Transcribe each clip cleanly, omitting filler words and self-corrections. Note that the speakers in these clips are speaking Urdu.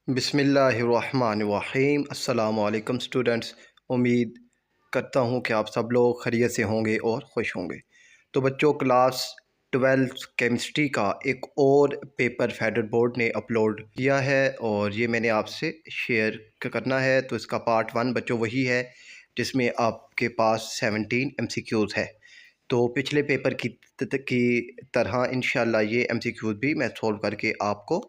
بسم اللہ الرحمن الرحیم۔ السلام علیکم اسٹوڈنٹس، امید کرتا ہوں کہ آپ سب لوگ خیریت سے ہوں گے اور خوش ہوں گے۔ تو بچوں، کلاس 12 کیمسٹری کا ایک اور پیپر فیڈر بورڈ نے اپلوڈ کیا ہے اور یہ میں نے آپ سے شیئر کرنا ہے۔ تو اس کا پارٹ 1 بچوں وہی ہے جس میں آپ کے پاس 17 MCQs ہے۔ تو پچھلے پیپر کی طرح انشاءاللہ یہ MCQs بھی میں سولو کر کے آپ کو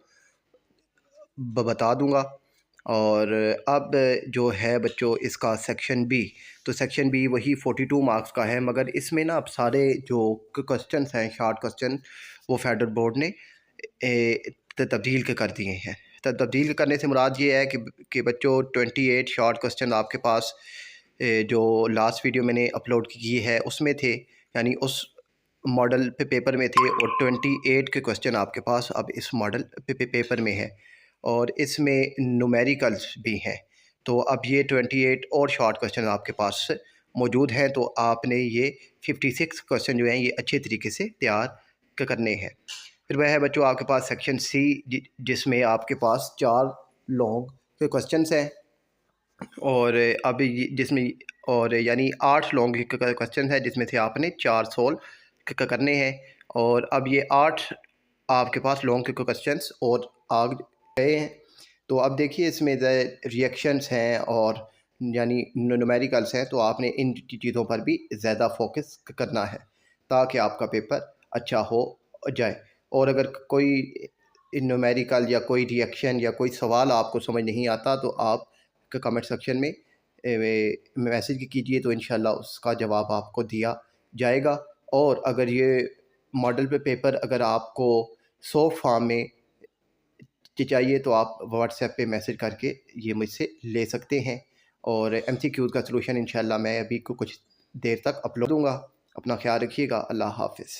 بتا دوں گا۔ اور اب جو ہے بچوں اس کا سیکشن بی، تو سیکشن بی وہی 42 مارکس کا ہے، مگر اس میں نا اب سارے جو کوسچنس ہیں شارٹ کوسچن وہ فیڈر بورڈ نے تبدیل کر دیے ہیں۔ تبدیل کرنے سے مراد یہ ہے کہ بچوں 28 شارٹ کوسچن آپ کے پاس جو لاسٹ ویڈیو میں نے اپلوڈ کی ہے اس میں تھے، یعنی اس ماڈل پیپر میں تھے، اور 28 کے کوسچن آپ کے پاس اب اس ماڈل پیپر میں ہے، اور اس میں نومیریکلس بھی ہیں۔ تو اب یہ 28 اور شارٹ کوسچن آپ کے پاس موجود ہیں، تو آپ نے یہ 56 کوسچن جو ہیں یہ اچھے طریقے سے تیار کرنے ہیں۔ پھر وہ ہے بچوں آپ کے پاس سیکشن سی، جس میں آپ کے پاس 4 لانگ کے کوسچنس ہیں، اور اب جس میں اور یعنی 8 لانگ کے کوسچن ہے جس میں سے آپ نے 4 سولو کرنے ہیں، اور اب یہ 8 آپ کے پاس لانگ کے کوسچنس اور آ گئے ہیں۔ تو اب دیکھیے اس میں ریئیکشنس ہیں اور یعنی نومیریکلس ہیں، تو آپ نے ان چیزوں پر بھی زیادہ فوکس کرنا ہے تاکہ آپ کا پیپر اچھا ہو جائے۔ اور اگر کوئی نومیریکل یا کوئی ریئیکشن یا کوئی سوال آپ کو سمجھ نہیں آتا تو آپ کمنٹ سیکشن میں میسیج کیجئے، تو انشاءاللہ اس کا جواب آپ کو دیا جائے گا۔ اور اگر یہ ماڈل پیپر اگر آپ کو سافٹ فارم میں چاہیے تو آپ واٹس ایپ پہ میسیج کر کے یہ مجھ سے لے سکتے ہیں، اور MCQs کا سلوشن انشاءاللہ میں ابھی کچھ دیر تک اپلوڈ دوں گا۔ اپنا خیال رکھیے گا۔ اللہ حافظ۔